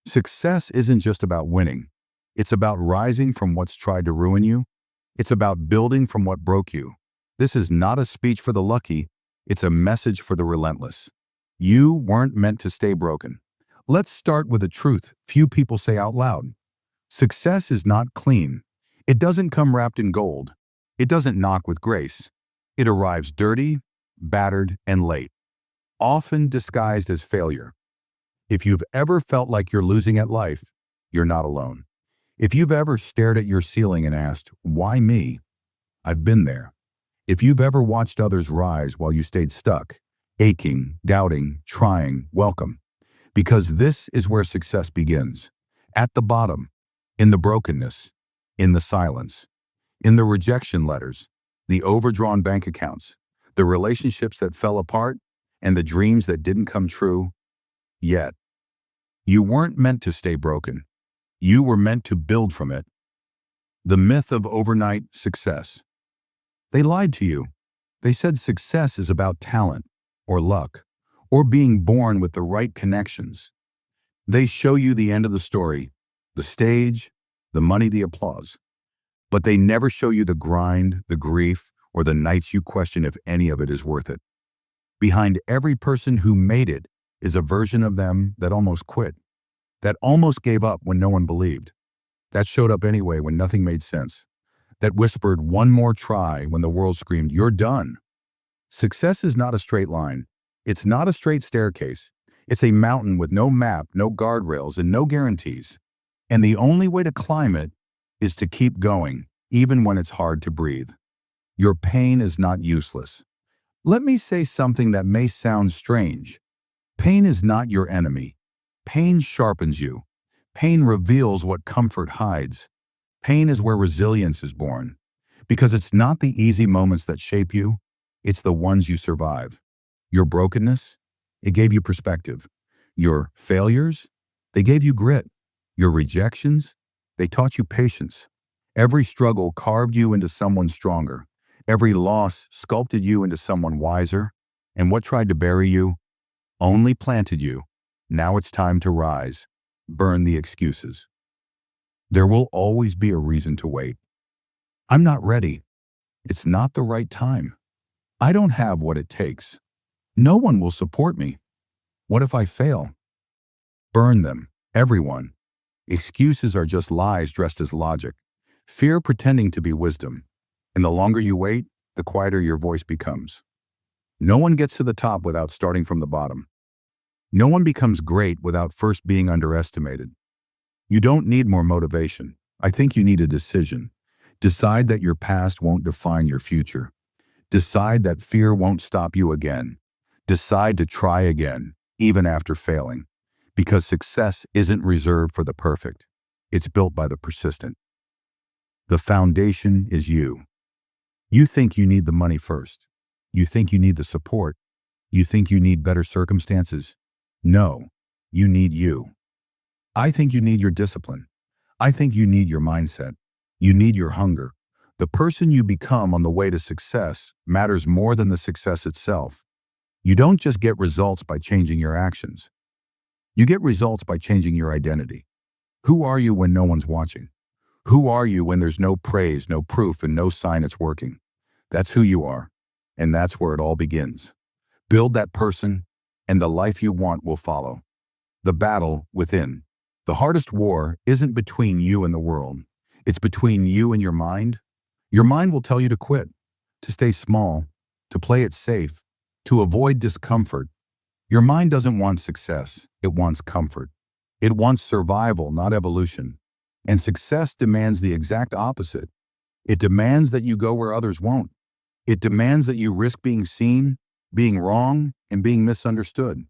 Success isn't just about winning. It's about rising from what's tried to ruin you. It's about building from what broke you. This is not a speech for the lucky. It's a message for the relentless. You weren't meant to stay broken. Let's start with a truth few people say out loud. Success is not clean. It doesn't come wrapped in gold. It doesn't knock with grace. It arrives dirty, battered, and late, often disguised as failure. If you've ever felt like you're losing at life, you're not alone. If you've ever stared at your ceiling and asked, "Why me?" I've been there. If you've ever watched others rise while you stayed stuck, aching, doubting, trying, welcome. Because this is where success begins. At the bottom, in the brokenness, in the silence, in the rejection letters, the overdrawn bank accounts, the relationships that fell apart, and the dreams that didn't come true yet. You weren't meant to stay broken. You were meant to build from it. The myth of overnight success. They lied to you. They said success is about talent, or luck, or being born with the right connections. They show you the end of the story, the stage, the money, the applause. But they never show you the grind, the grief, or the nights you question if any of it is worth it. Behind every person who made it is a version of them that almost quit, that almost gave up when no one believed, that showed up anyway when nothing made sense, that whispered one more try when the world screamed, "You're done." Success is not a straight line. It's not a straight staircase. It's a mountain with no map, no guardrails, and no guarantees. And the only way to climb it is to keep going, even when it's hard to breathe. Your pain is not useless. Let me say something that may sound strange. Pain is not your enemy. Pain sharpens you. Pain reveals what comfort hides. Pain is where resilience is born. Because it's not the easy moments that shape you, it's the ones you survive. Your brokenness, it gave you perspective. Your failures, they gave you grit. Your rejections, they taught you patience. Every struggle carved you into someone stronger. Every loss sculpted you into someone wiser. And what tried to bury you only planted you. Now it's time to rise. Burn the excuses. There will always be a reason to wait. I'm not ready. It's not the right time. I don't have what it takes. No one will support me. What if I fail? Burn them, everyone. Excuses are just lies dressed as logic. Fear pretending to be wisdom. And the longer you wait, the quieter your voice becomes. No one gets to the top without starting from the bottom. No one becomes great without first being underestimated. You don't need more motivation. I think you need a decision. Decide that your past won't define your future. Decide that fear won't stop you again. Decide to try again, even after failing. Because success isn't reserved for the perfect. It's built by the persistent. The foundation is you. You think you need the money first. You think you need the support. You think you need better circumstances. No, you need you. I think you need your discipline. I think you need your mindset. You need your hunger. The person you become on the way to success matters more than the success itself. You don't just get results by changing your actions. You get results by changing your identity. Who are you when no one's watching? Who are you when there's no praise, no proof, and no sign it's working? That's who you are, and that's where it all begins. Build that person, and the life you want will follow. The battle within. The hardest war isn't between you and the world. It's between you and your mind. Your mind will tell you to quit, to stay small, to play it safe, to avoid discomfort. Your mind doesn't want success. It wants comfort. It wants survival, not evolution. And success demands the exact opposite. It demands that you go where others won't. It demands that you risk being seen, being wrong, and being misunderstood.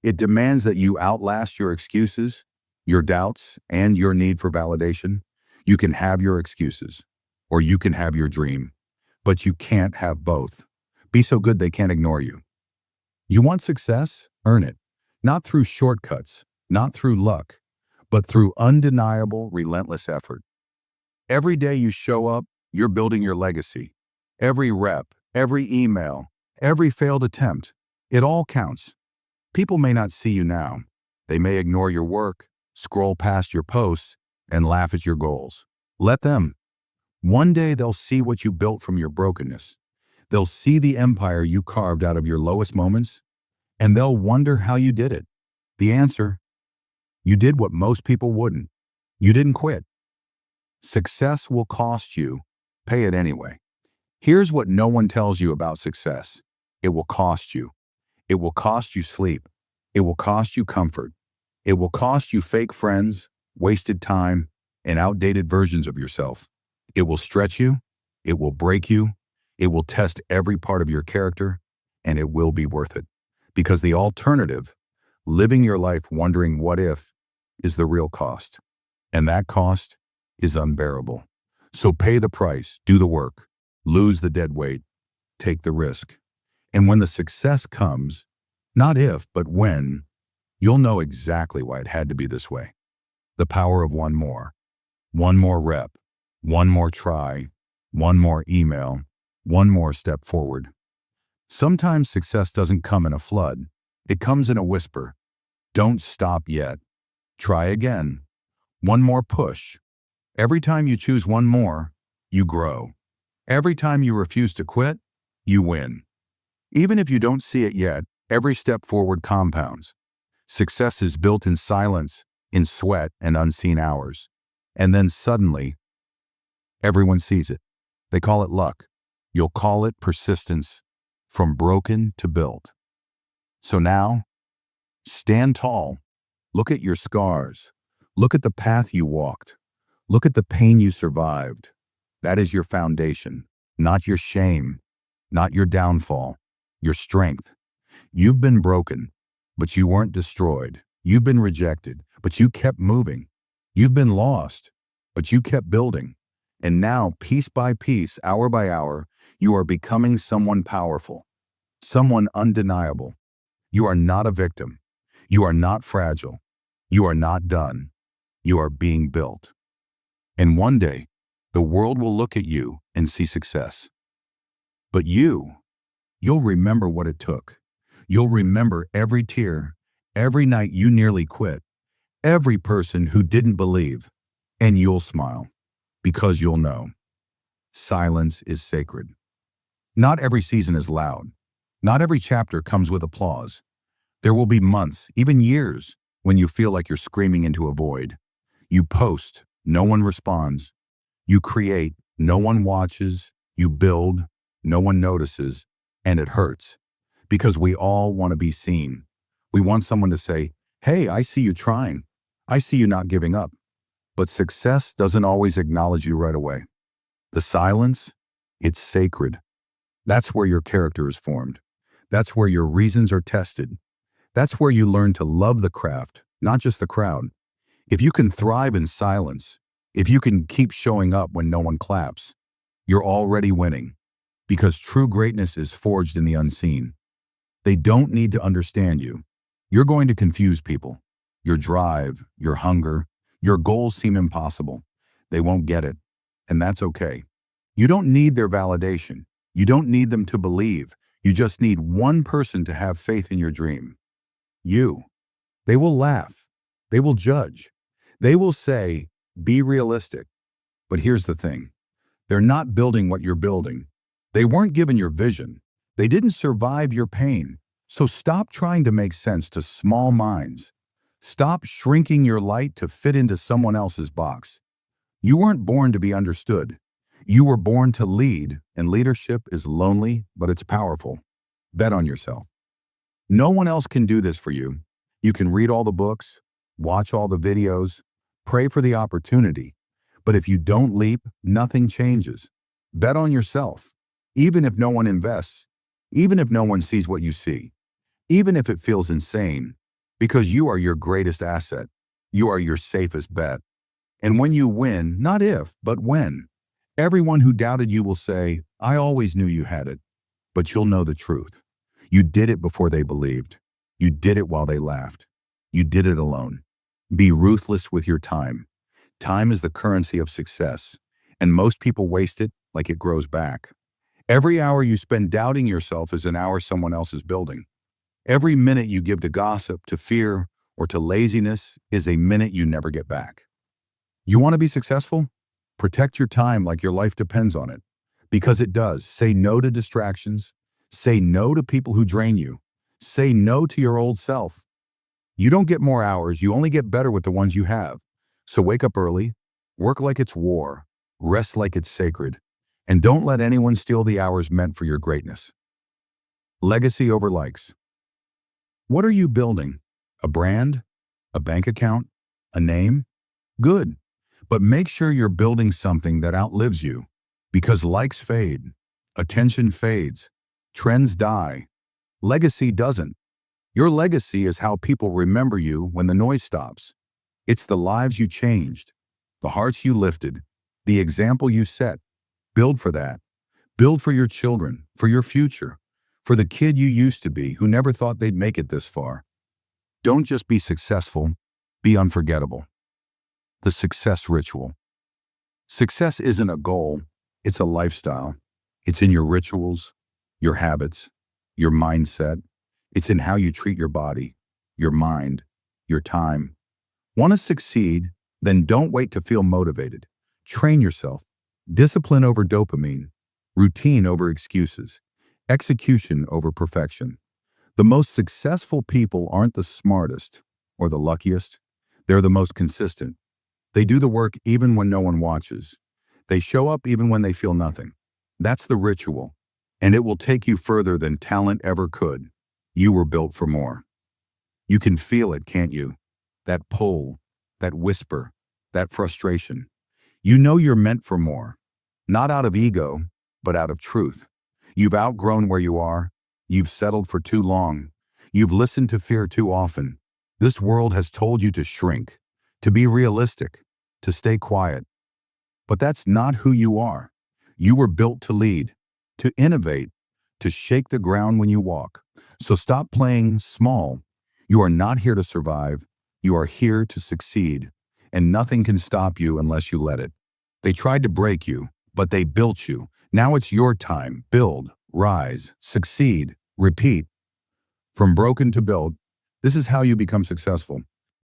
It demands that you outlast your excuses, your doubts, and your need for validation. You can have your excuses, or you can have your dream, but you can't have both. Be so good they can't ignore you. You want success? Earn it. Not through shortcuts, not through luck, but through undeniable, relentless effort. Every day you show up, you're building your legacy. Every rep, every email, every failed attempt, it all counts. People may not see you now. They may ignore your work, scroll past your posts, and laugh at your goals. Let them. One day they'll see what you built from your brokenness. They'll see the empire you carved out of your lowest moments, and they'll wonder how you did it. The answer: you did what most people wouldn't. You didn't quit. Success will cost you. Pay it anyway. Here's what no one tells you about success. It will cost you. It will cost you sleep. It will cost you comfort. It will cost you fake friends, wasted time, and outdated versions of yourself. It will stretch you. It will break you. It will test every part of your character, and it will be worth it. Because the alternative, living your life wondering what if, is the real cost. And that cost is unbearable. So pay the price, do the work, lose the dead weight, take the risk. And when the success comes, not if, but when, you'll know exactly why it had to be this way. The power of one more rep, one more try, one more email, one more step forward. Sometimes success doesn't come in a flood. It comes in a whisper. Don't stop yet. Try again. One more push. Every time you choose one more, you grow. Every time you refuse to quit, you win. Even if you don't see it yet, every step forward compounds. Success is built in silence, in sweat and unseen hours. And then suddenly, everyone sees it. They call it luck. You'll call it persistence, from broken to built. So now, stand tall. Look at your scars. Look at the path you walked. Look at the pain you survived. That is your foundation, not your shame, not your downfall, your strength. You've been broken, but you weren't destroyed. You've been rejected, but you kept moving. You've been lost, but you kept building. And now, piece by piece, hour by hour, you are becoming someone powerful, someone undeniable. You are not a victim. You are not fragile. You are not done. You are being built. And one day, the world will look at you and see success. But you'll remember what it took. You'll remember every tear, every night you nearly quit, every person who didn't believe, and you'll smile because you'll know silence is sacred. Not every season is loud. Not every chapter comes with applause. There will be months, even years, when you feel like you're screaming into a void. You post, no one responds. You create, no one watches. You build, no one notices, and it hurts. Because we all want to be seen. We want someone to say, "Hey, I see you trying. I see you not giving up." But success doesn't always acknowledge you right away. The silence, it's sacred. That's where your character is formed. That's where your reasons are tested. That's where you learn to love the craft, not just the crowd. If you can thrive in silence, if you can keep showing up when no one claps, you're already winning. Because true greatness is forged in the unseen. They don't need to understand you. You're going to confuse people. Your drive, your hunger, your goals seem impossible. They won't get it, and that's okay. You don't need their validation. You don't need them to believe. You just need one person to have faith in your dream. You. They will laugh. They will judge. They will say, "Be realistic." But here's the thing. They're not building what you're building. They weren't given your vision. They didn't survive your pain. So stop trying to make sense to small minds. Stop shrinking your light to fit into someone else's box. You weren't born to be understood. You were born to lead, and leadership is lonely, but it's powerful. Bet on yourself. No one else can do this for you. You can read all the books, watch all the videos, pray for the opportunity. But if you don't leap, nothing changes. Bet on yourself. Even if no one invests, even if no one sees what you see, even if it feels insane, because you are your greatest asset. You are your safest bet. And when you win, not if, but when, everyone who doubted you will say, "I always knew you had it." But you'll know the truth. You did it before they believed. You did it while they laughed. You did it alone. Be ruthless with your time. Time is the currency of success, and most people waste it like it grows back. Every hour you spend doubting yourself is an hour someone else is building. Every minute you give to gossip, to fear, or to laziness is a minute you never get back. You want to be successful? Protect your time like your life depends on it. Because it does. Say no to distractions. Say no to people who drain you. Say no to your old self. You don't get more hours, you only get better with the ones you have. So wake up early, work like it's war, rest like it's sacred, and don't let anyone steal the hours meant for your greatness. Legacy over likes. What are you building? A brand? A bank account? A name? Good. But make sure you're building something that outlives you. Because likes fade, attention fades, trends die. Legacy doesn't. Your legacy is how people remember you when the noise stops. It's the lives you changed, the hearts you lifted, the example you set. Build for that. Build for your children, for your future, for the kid you used to be who never thought they'd make it this far. Don't just be successful, be unforgettable. The success ritual. Success isn't a goal, it's a lifestyle. It's in your rituals, your habits, your mindset. It's in how you treat your body, your mind, your time. Want to succeed? Then don't wait to feel motivated. Train yourself. Discipline over dopamine. Routine over excuses. Execution over perfection. The most successful people aren't the smartest or the luckiest. They're the most consistent. They do the work even when no one watches. They show up even when they feel nothing. That's the ritual, and it will take you further than talent ever could. You were built for more. You can feel it, can't you? That pull, that whisper, that frustration. You know you're meant for more. Not out of ego, but out of truth. You've outgrown where you are. You've settled for too long. You've listened to fear too often. This world has told you to shrink, to be realistic, to stay quiet. But that's not who you are. You were built to lead, to innovate, to shake the ground when you walk. So stop playing small. You are not here to survive. You are here to succeed. And nothing can stop you unless you let it. They tried to break you, but they built you. Now it's your time. Build, rise, succeed, repeat. From broken to built, this is how you become successful.